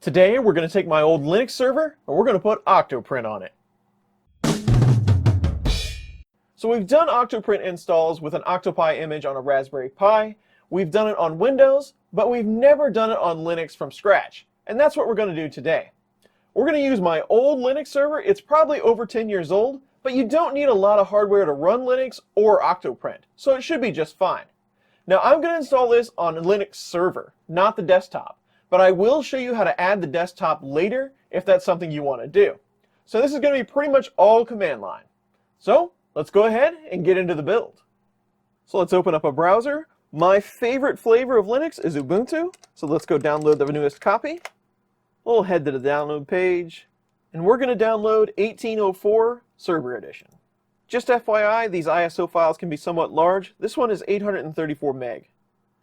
Today we're going to take my old Linux server and we're going to put Octoprint on it. So we've done Octoprint installs with an OctoPi image on a Raspberry Pi. We've done it on Windows, but we've never done it on Linux from scratch. And that's what we're going to do today. We're going to use my old Linux server. It's probably over 10 years old, but you don't need a lot of hardware to run Linux or Octoprint, so it should be just fine. Now I'm going to install this on a Linux server, not the desktop, but I will show you how to add the desktop later if that's something you want to do. So this is going to be pretty much all command line. So let's go ahead and get into the build. So let's open up a browser. My favorite flavor of Linux is Ubuntu, so let's go download the newest copy. We'll head to the download page, and we're going to download 1804 Server Edition. Just FYI, these ISO files can be somewhat large. This one is 834 meg.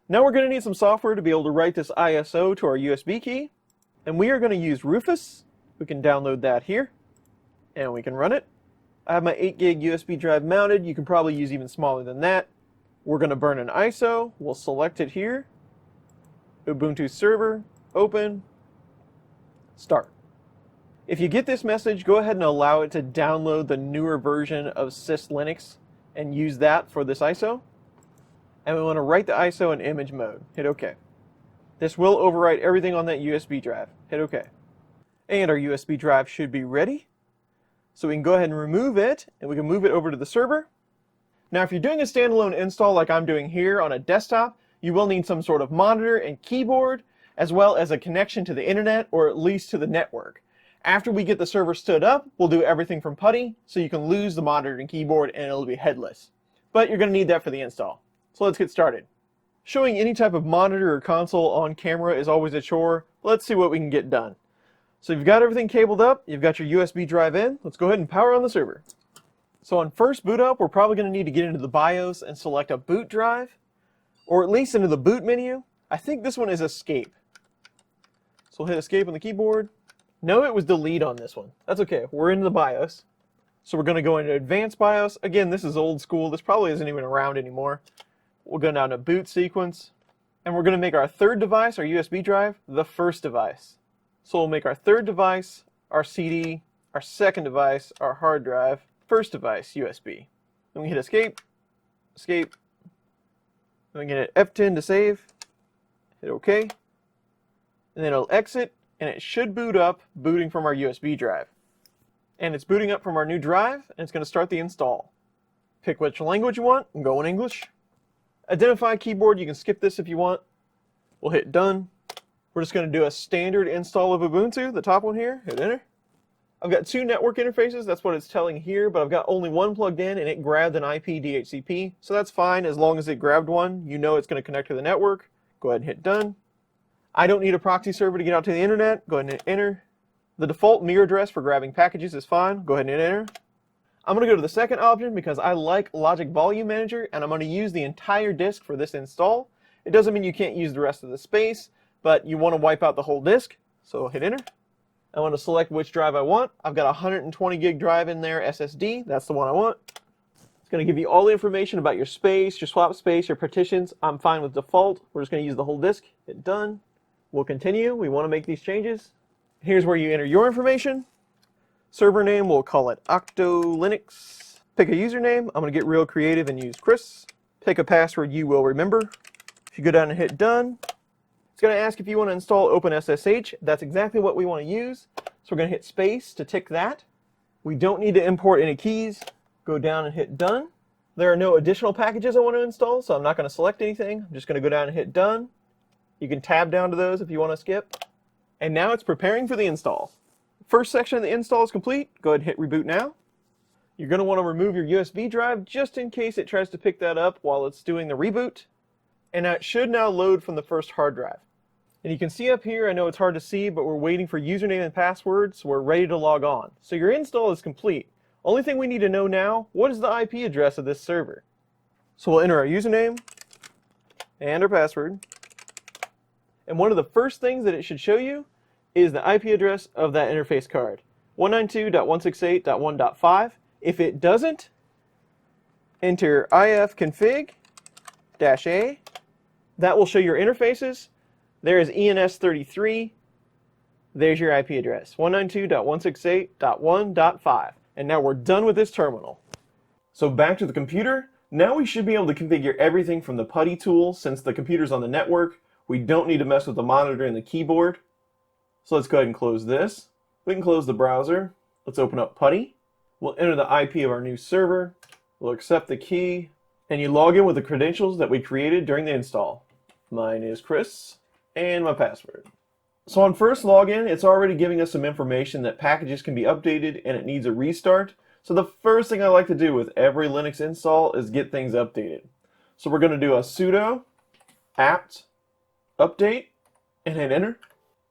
Now we're going to need some software to be able to write this ISO to our USB key, and we are going to use Rufus. We can download that here, and we can run it. I have my 8 gig USB drive mounted. You can probably use even smaller than that. We're going to burn an ISO. We'll select it here. Ubuntu server, open, start. If you get this message, go ahead and allow it to download the newer version of SysLinux and use that for this ISO. And we want to write the ISO in image mode. Hit OK. This will overwrite everything on that USB drive. Hit OK. And our USB drive should be ready. So we can go ahead and remove it, and we can move it over to the server. Now if you're doing a standalone install like I'm doing here on a desktop, you will need some sort of monitor and keyboard, as well as a connection to the internet, or at least to the network. After we get the server stood up, we'll do everything from Putty, so you can lose the monitor and keyboard and it'll be headless. But you're going to need that for the install. So let's get started. Showing any type of monitor or console on camera is always a chore. Let's see what we can get done. So you've got everything cabled up, you've got your USB drive in. Let's go ahead and power on the server. So on first boot up, we're probably going to need to get into the BIOS and select a boot drive, or at least into the boot menu. I think this one is escape. So we'll hit escape on the keyboard. No, it was delete on this one. That's okay, we're into the BIOS. So we're going to go into advanced BIOS. Again, this is old school. This probably isn't even around anymore. We'll go down to boot sequence, and we're going to make our third device, our USB drive, the first device. So we'll make our third device, our CD, our second device, our hard drive, first device, USB. Then we hit escape, escape. Then we can hit F10 to save, hit OK. And then it'll exit, and it should boot up, booting from our USB drive. And it's booting up from our new drive, and it's going to start the install. Pick which language you want, and go in English. Identify keyboard, you can skip this if you want. We'll hit done. We're just going to do a standard install of Ubuntu, the top one here, hit enter. I've got two network interfaces, that's what it's telling here, but I've got only one plugged in and it grabbed an IP DHCP, so that's fine as long as it grabbed one. You know it's going to connect to the network. Go ahead and hit done. I don't need a proxy server to get out to the internet. Go ahead and hit enter. The default mirror address for grabbing packages is fine. Go ahead and hit enter. I'm going to go to the second option because I like Logic Volume Manager, and I'm going to use the entire disk for this install. It doesn't mean you can't use the rest of the space, but you want to wipe out the whole disk, so hit enter. I want to select which drive I want. I've got a 120 gig drive in there, SSD. That's the one I want. It's going to give you all the information about your space, your swap space, your partitions. I'm fine with default. We're just going to use the whole disk. Hit done. We'll continue. We want to make these changes. Here's where you enter your information. Server name, we'll call it Octo Linux. Pick a username. I'm going to get real creative and use Chris. Pick a password you will remember. If you go down and hit done, it's going to ask if you want to install OpenSSH. That's exactly what we want to use. So we're going to hit space to tick that. We don't need to import any keys. Go down and hit done. There are no additional packages I want to install, so I'm not going to select anything. I'm just going to go down and hit done. You can tab down to those if you want to skip. And now it's preparing for the install. First section of the install is complete. Go ahead and hit reboot now. You're going to want to remove your USB drive just in case it tries to pick that up while it's doing the reboot. And now it should now load from the first hard drive. And you can see up here, I know it's hard to see, but we're waiting for username and password, so we're ready to log on. So your install is complete. Only thing we need to know now, what is the IP address of this server? So we'll enter our username and our password. And one of the first things that it should show you is the IP address of that interface card, 192.168.1.5. If it doesn't, enter ifconfig-a. That will show your interfaces. There is ENS33. There's your IP address, 192.168.1.5. And now we're done with this terminal. So back to the computer. Now we should be able to configure everything from the Putty tool. Since the computer's on the network, we don't need to mess with the monitor and the keyboard. So let's go ahead and close this. We can close the browser. Let's open up Putty. We'll enter the IP of our new server. We'll accept the key. And you log in with the credentials that we created during the install. Mine is Chris, and my password. So on first login, it's already giving us some information that packages can be updated and it needs a restart. So the first thing I like to do with every Linux install is get things updated. So we're going to do a sudo apt update and hit enter.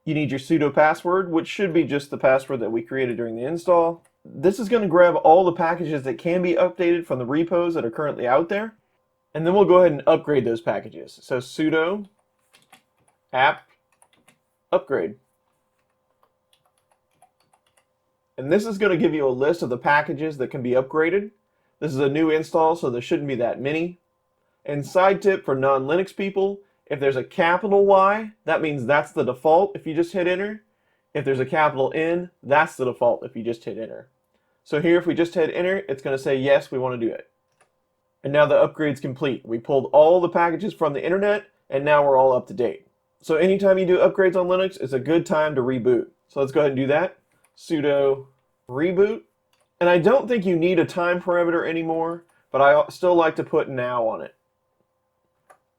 You need your sudo password, which should be just the password that we created during the install. This is going to grab all the packages that can be updated from the repos that are currently out there. And then we'll go ahead and upgrade those packages. So sudo apt upgrade. And this is going to give you a list of the packages that can be upgraded. This is a new install, so there shouldn't be that many. And side tip for non-Linux people, if there's a capital Y, that means that's the default if you just hit enter. If there's a capital N, that's the default if you just hit enter. So here, if we just hit enter, it's going to say yes, we want to do it. And now the upgrade's complete. We pulled all the packages from the internet, and now we're all up to date. So anytime you do upgrades on Linux, it's a good time to reboot. So let's go ahead and do that. Sudo reboot. And I don't think you need a time parameter anymore, but I still like to put now on it.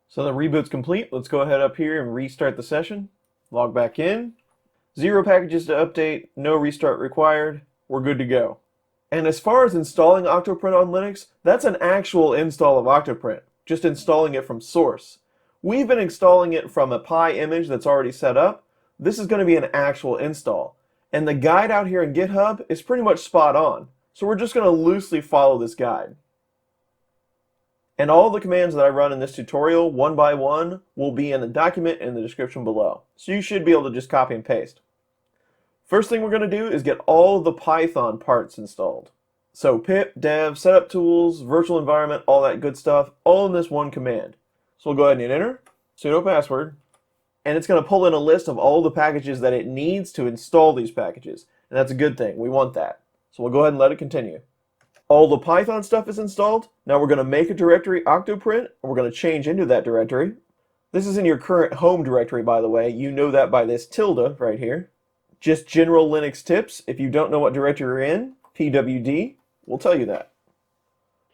So the reboot's complete. Let's go ahead up here and restart the session. Log back in. 0 packages to update, no restart required. We're good to go. And as far as installing Octoprint on Linux, that's an actual install of Octoprint, just installing it from source. We've been installing it from a Pi image that's already set up. This is going to be an actual install. And the guide out here in GitHub is pretty much spot on. So we're just going to loosely follow this guide. And all the commands that I run in this tutorial, one by one, will be in the document in the description below. So you should be able to just copy and paste. First thing we're going to do is get all of the Python parts installed. So pip, dev, setup tools, virtual environment, all that good stuff, all in this one command. So we'll go ahead and hit enter, sudo password, and it's going to pull in a list of all the packages that it needs to install these packages. And that's a good thing. We want that. So we'll go ahead and let it continue. All the Python stuff is installed. Now we're going to make a directory Octoprint, and we're going to change into that directory. This is in your current home directory, by the way. You know that by this tilde right here. Just general Linux tips. If you don't know what directory you're in, pwd will tell you that.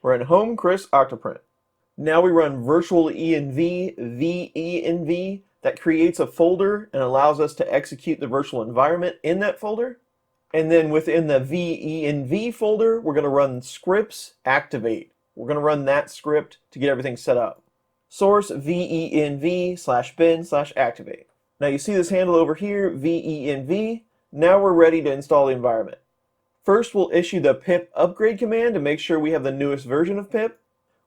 We're in home Chris Octoprint. Now we run virtual env venv. That creates a folder and allows us to execute the virtual environment in that folder. And then within the venv folder, we're going to run scripts activate. We're going to run that script to get everything set up. Source venv/bin/activate. Now you see this handle over here, venv. Now we're ready to install the environment. First, we'll issue the pip upgrade command to make sure we have the newest version of pip.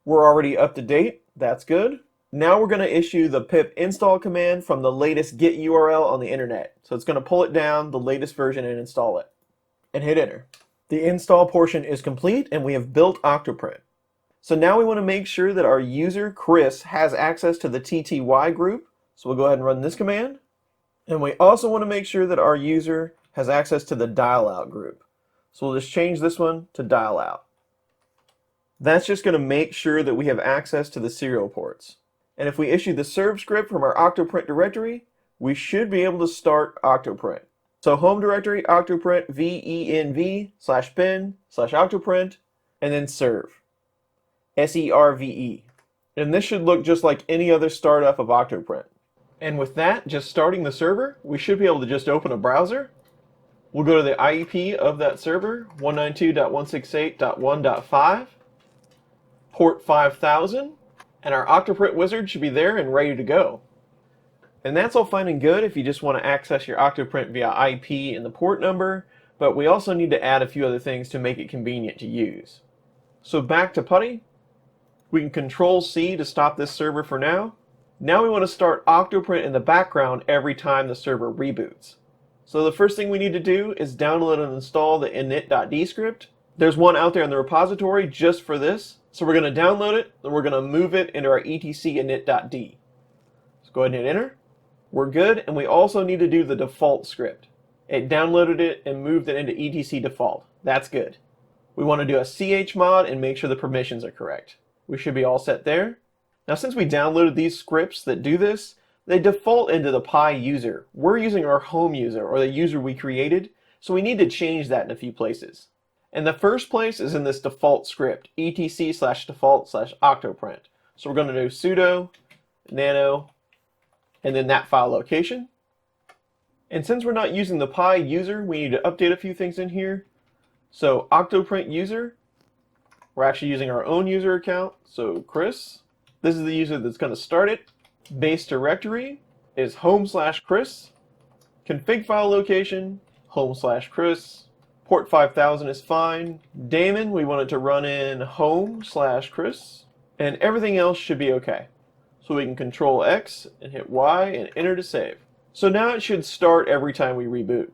We're already up to date. That's good. Now we're going to issue the pip install command from the latest Git URL on the internet. So it's going to pull it down, the latest version, and install it. And hit enter. The install portion is complete, and we have built Octoprint. So now we want to make sure that our user, Chris, has access to the TTY group. So we'll go ahead and run this command. And we also want to make sure that our user has access to the dial out group. So we'll just change this one to dial out. That's just going to make sure that we have access to the serial ports. And if we issue the serve script from our Octoprint directory, we should be able to start Octoprint. So home directory Octoprint venv/bin/Octoprint, and then serve. serve. And this should look just like any other startup of Octoprint. And with that, just starting the server, we should be able to just open a browser. We'll go to the IEP of that server, 192.168.1.5, port 5000, and our Octoprint wizard should be there and ready to go. And that's all fine and good if you just want to access your Octoprint via IP and the port number, but we also need to add a few other things to make it convenient to use. So back to Putty. We can Control-C to stop this server for now. Now we want to start Octoprint in the background every time the server reboots. So the first thing we need to do is download and install the init.d script. There's one out there in the repository just for this. So we're going to download it, and we're going to move it into our etc init.d. So go ahead and hit enter. We're good, and we also need to do the default script. It downloaded it and moved it into etc default. That's good. We want to do a chmod and make sure the permissions are correct. We should be all set there. Now since we downloaded these scripts that do this, they default into the Pi user. We're using our home user, or the user we created, so we need to change that in a few places. And the first place is in this default script, etc/default/octoprint. So we're going to do sudo nano and then that file location. And since we're not using the Pi user, we need to update a few things in here. So Octoprint user, we're actually using our own user account. So Chris, this is the user that's going to start it. Base directory is home/Chris. Config file location, home/Chris. Port 5000 is fine. Daemon, we want it to run in home/Chris. And everything else should be okay. So we can Control X and hit Y and enter to save. So now it should start every time we reboot.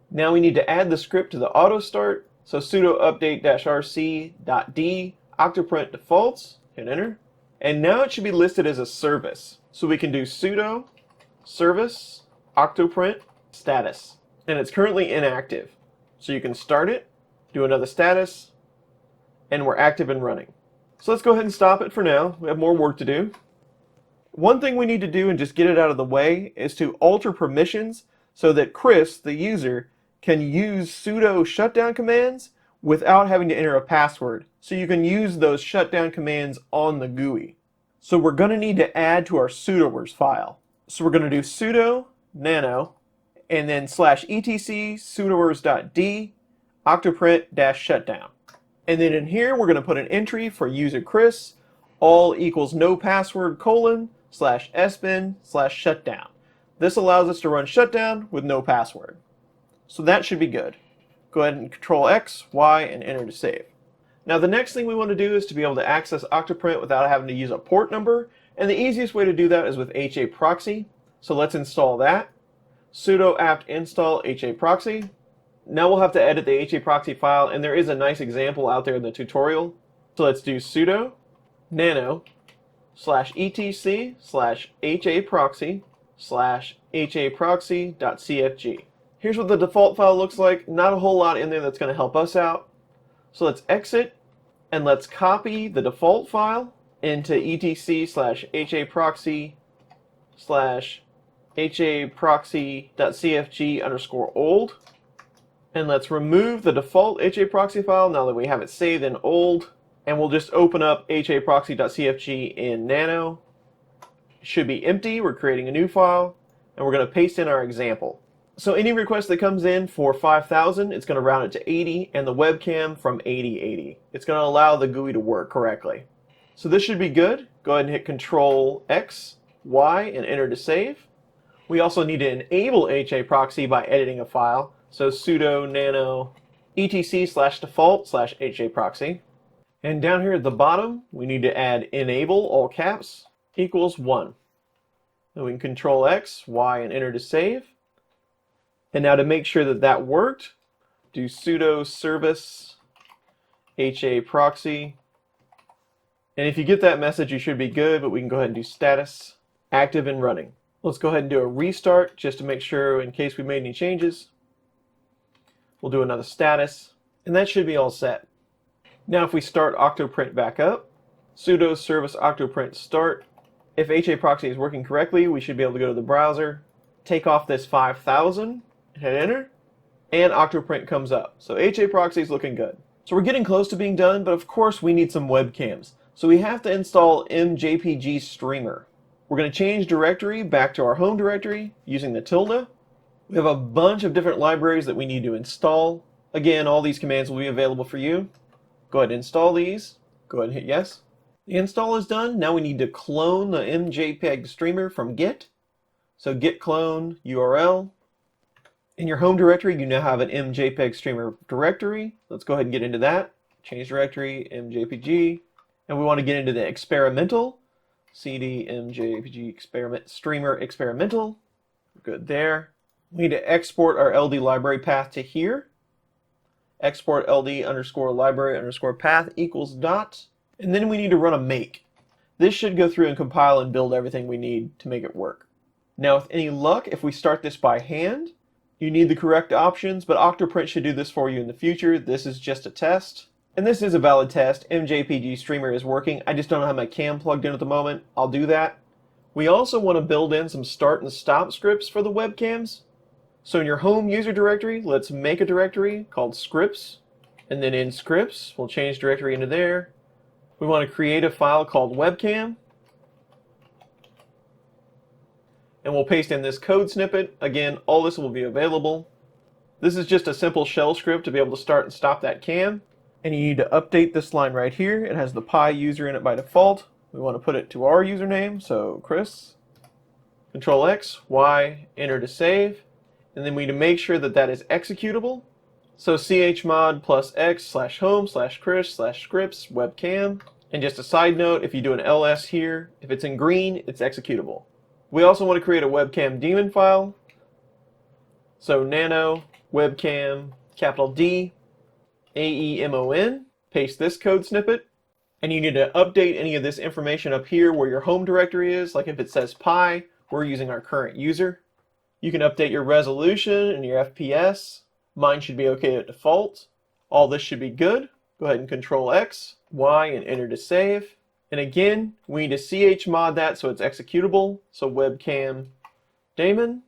Now we need to add the script to the auto start. So sudo update-rc.d octoprint defaults, hit enter. And now it should be listed as a service. So we can do sudo service octoprint status. And it's currently inactive. So you can start it, do another status, and we're active and running. So let's go ahead and stop it for now. We have more work to do. One thing we need to do and just get it out of the way is to alter permissions so that Chris, the user, can use sudo shutdown commands without having to enter a password. So you can use those shutdown commands on the GUI. So we're going to need to add to our sudowrs file. So we're going to do sudo nano and then /etc sudowrs.d octoprint-shutdown. And then in here we're going to put an entry for user Chris, all equals no password : /sbin/shutdown. This allows us to run shutdown with no password. So that should be good. Go ahead and Control X, Y, and enter to save. Now the next thing we want to do is to be able to access Octoprint without having to use a port number, and the easiest way to do that is with HAProxy. So let's install that. Sudo apt install HAProxy. Now we'll have to edit the HAProxy file, and there is a nice example out there in the tutorial. So let's do sudo nano /etc/haproxy/haproxy.cfg. Here's what the default file looks like. Not a whole lot in there that's going to help us out. So let's exit and let's copy the default file into etc/haproxy/haproxy.cfg_old. And let's remove the default haproxy file now that we have it saved in old. And we'll just open up haproxy.cfg in nano. It should be empty. We're creating a new file. And we're going to paste in our example. So any request that comes in for 5000, it's going to round it to 80, and the webcam from 8080. It's going to allow the GUI to work correctly. So this should be good. Go ahead and hit Control X, Y, and enter to save. We also need to enable haproxy by editing a file. So sudo nano etc/default/haproxy. And down here at the bottom, we need to add enable, all caps, equals 1. Then we can Control X, Y, and enter to save. And now to make sure that that worked, do sudo service haproxy. And if you get that message, you should be good, but we can go ahead and do status, active and running. Let's go ahead and do a restart just to make sure in case we made any changes. We'll do another status, and that should be all set. Now if we start Octoprint back up, sudo service octoprint start. If haproxy is working correctly, we should be able to go to the browser, take off this 5000, hit enter, and Octoprint comes up. So haproxy is looking good. So we're getting close to being done, but of course we need some webcams. So we have to install mjpg streamer. We're going to change directory back to our home directory using the tilde. We have a bunch of different libraries that we need to install. Again, all these commands will be available for you. Go ahead and install these. Go ahead and hit yes. The install is done. Now we need to clone the mjpeg streamer from Git. So git clone URL. In your home directory, you now have an mjpeg streamer directory. Let's go ahead and get into that. Change directory, mjpg. And we want to get into the experimental. cd mjpg experiment streamer experimental. Good there. We need to export our LD library path to here. Export LD_library_path equals dot. And then we need to run a make. This should go through and compile and build everything we need to make it work. Now with any luck, if we start this by hand, You need the correct options, but Octoprint should do this for you in the future. This is just a test. And this is a valid test. MJPG Streamer is working. I just don't have my cam plugged in at the moment. I'll do that. We also want to build in some start and stop scripts for the webcams. So in your home user directory, let's make a directory called scripts. And then in scripts, we'll change directory into there. We want to create a file called webcam. And we'll paste in this code snippet. Again, all this will be available. This is just a simple shell script to be able to start and stop that cam. And you need to update this line right here. It has the Pi user in it by default. We want to put it to our username, so Chris. Control X, Y, enter to save. And then we need to make sure that that is executable. So chmod plus x/home/chris/scripts webcam. And just a side note, if you do an ls here, if it's in green, it's executable. We also want to create a webcam daemon file. So nano webcam capital D AEMON. Paste this code snippet. And you need to update any of this information up here where your home directory is. Like if it says Pi, we're using our current user. You can update your resolution and your FPS. Mine should be okay at default. All this should be good. Go ahead and Control X, Y, and enter to save. And again, we need to chmod that so it's executable. So webcam daemon,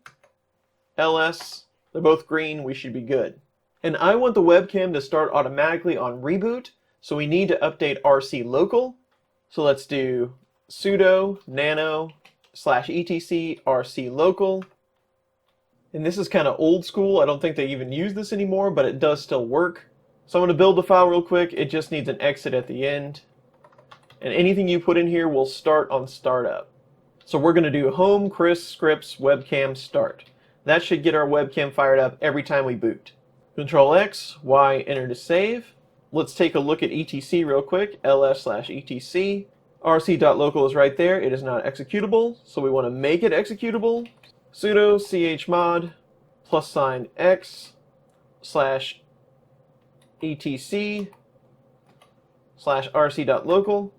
ls, they're both green, we should be good. And I want the webcam to start automatically on reboot, so we need to update rc local. So let's do sudo nano /etc rc local. And this is kind of old school. I don't think they even use this anymore, but it does still work. So I'm going to build the file real quick. It just needs an exit at the end. And anything you put in here will start on startup. So we're going to do home Chris scripts webcam start. That should get our webcam fired up every time we boot. Control X, Y, enter to save. Let's take a look at etc real quick. ls/etc. rc.local is right there. It is not executable, so we want to make it executable. Sudo chmod +x/etc/rc.local.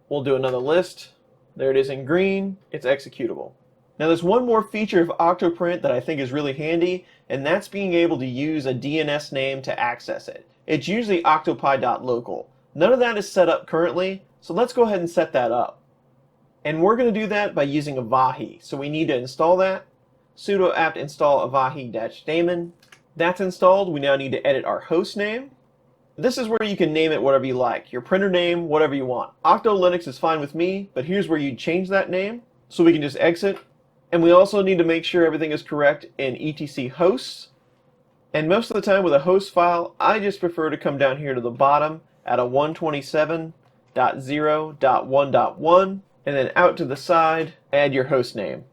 We'll do another list. There it is in green. It's executable. Now there's one more feature of Octoprint that I think is really handy, and that's being able to use a DNS name to access it. It's usually octopi.local. None of that is set up currently, so let's go ahead and set that up. And we're going to do that by using Avahi. So we need to install that. Sudo apt install avahi-daemon. That's installed. We now need to edit our host name. This is where you can name it whatever you like. Your printer name, whatever you want. Octo Linux is fine with me, but here's where you change that name. So we can just exit. And we also need to make sure everything is correct in etc hosts. And most of the time with a host file, I just prefer to come down here to the bottom at a 127.0.1.1 and then out to the side, add your host name.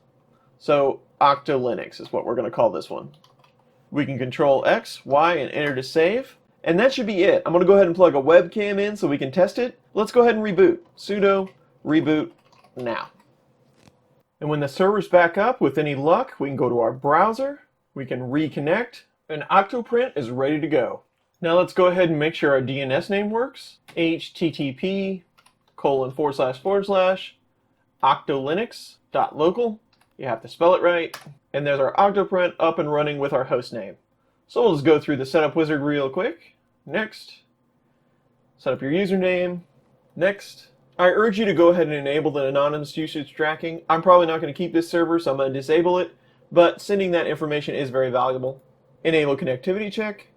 So Octo Linux is what we're going to call this one. We can Control X, Y, and enter to save. And that should be it. I'm going to go ahead and plug a webcam in so we can test it. Let's go ahead and reboot. Sudo reboot now. And when the server's back up, with any luck, we can go to our browser, we can reconnect, and Octoprint is ready to go. Now let's go ahead and make sure our DNS name works. http://octolinux.local. You have to spell it right. And there's our Octoprint up and running with our host name. So we'll just go through the setup wizard real quick. Next. Set up your username. Next. I urge you to go ahead and enable the anonymous usage tracking. I'm probably not going to keep this server, so I'm going to disable it, but sending that information is very valuable. Enable connectivity check.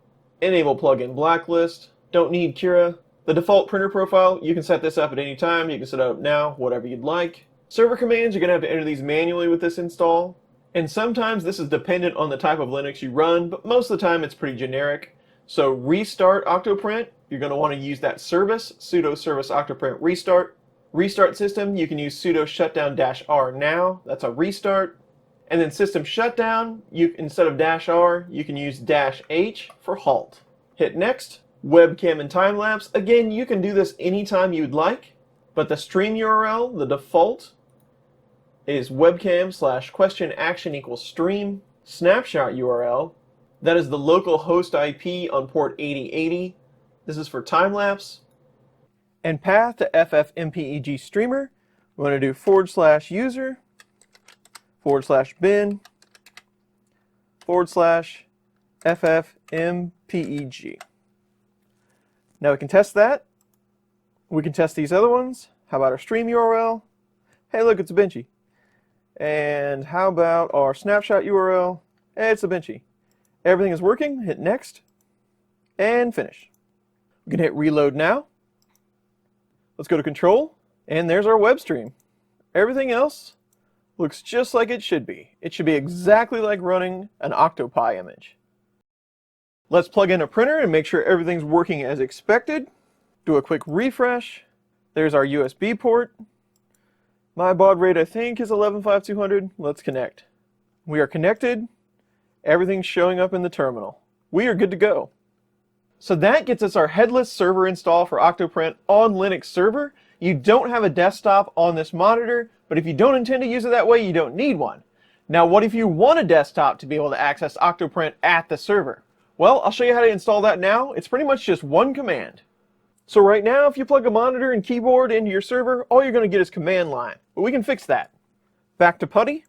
Enable plugin blacklist. Don't need Cura. The default printer profile, you can set this up at any time. You can set it up now, whatever you'd like. Server commands, you're going to have to enter these manually with this install. And sometimes this is dependent on the type of Linux you run, but most of the time it's pretty generic. So restart Octoprint, you're going to want to use that service, sudo service octoprint restart. Restart system, you can use sudo shutdown-r now, that's a restart. And then system shutdown, instead of -r, you can use -h for halt. Hit next. Webcam and time lapse, again, you can do this anytime you'd like, but the stream URL, the default, is webcam/question-action=stream. Snapshot URL, that is the local host IP on port 8080. This is for time-lapse. And path to FFmpeg streamer, we want to do /user/bin /ffmpeg. Now we can test that. We can test these other ones. How about our stream URL? Hey, look, it's a Benchy. And how about our snapshot URL? Hey, it's a Benchy. Everything is working. Hit next and finish. We can hit reload now. Let's go to control, and there's our web stream. Everything else looks just like it should be. It should be exactly like running an OctoPi image. Let's plug in a printer and make sure everything's working as expected. Do a quick refresh. There's our USB port. My baud rate, I think, is 11.5200. Let's connect. We are connected. Everything's showing up in the terminal. We are good to go. So that gets us our headless server install for Octoprint on Linux server. You don't have a desktop on this monitor, but if you don't intend to use it that way, you don't need one. Now, what if you want a desktop to be able to access Octoprint at the server? Well, I'll show you how to install that now. It's pretty much just one command. So right now, if you plug a monitor and keyboard into your server, all you're going to get is command line. But we can fix that. Back to Putty.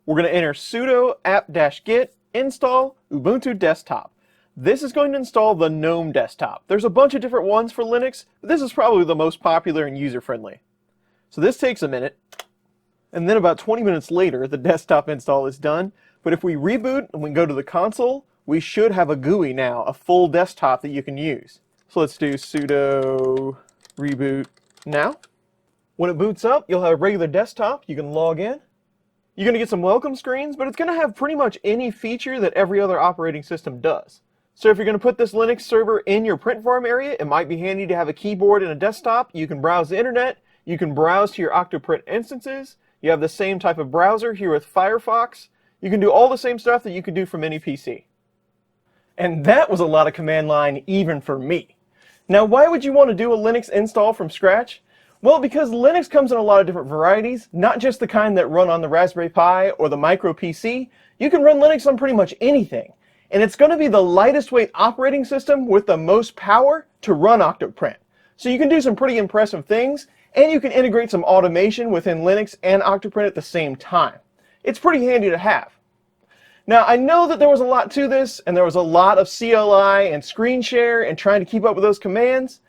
We're going to enter sudo apt-get install Ubuntu desktop. This is going to install the GNOME desktop. There's a bunch of different ones for Linux, but this is probably the most popular and user-friendly. So this takes a minute, and then about 20 minutes later, the desktop install is done. But if we reboot and we go to the console, we should have a GUI now, a full desktop that you can use. So let's do sudo reboot now. When it boots up, you'll have a regular desktop. You can log in. You're going to get some welcome screens, but it's going to have pretty much any feature that every other operating system does. So if you're going to put this Linux server in your print farm area, it might be handy to have a keyboard and a desktop. You can browse the internet. You can browse to your Octoprint instances. You have the same type of browser here with Firefox. You can do all the same stuff that you can do from any PC. And that was a lot of command line even for me. Now, why would you want to do a Linux install from scratch? Well, because Linux comes in a lot of different varieties, not just the kind that run on the Raspberry Pi or the micro PC. You can run Linux on pretty much anything. And it's going to be the lightest weight operating system with the most power to run Octoprint. So you can do some pretty impressive things, and you can integrate some automation within Linux and Octoprint at the same time. It's pretty handy to have. Now, I know that there was a lot to this, and there was a lot of CLI and screen share and trying to keep up with those commands,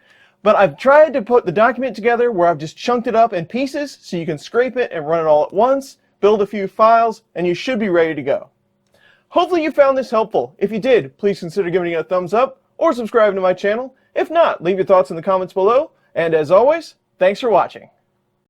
but I've tried to put the document together where I've just chunked it up in pieces so you can scrape it and run it all at once, build a few files, and you should be ready to go. Hopefully you found this helpful. If you did, please consider giving it a thumbs up or subscribing to my channel. If not, leave your thoughts in the comments below, and as always, thanks for watching.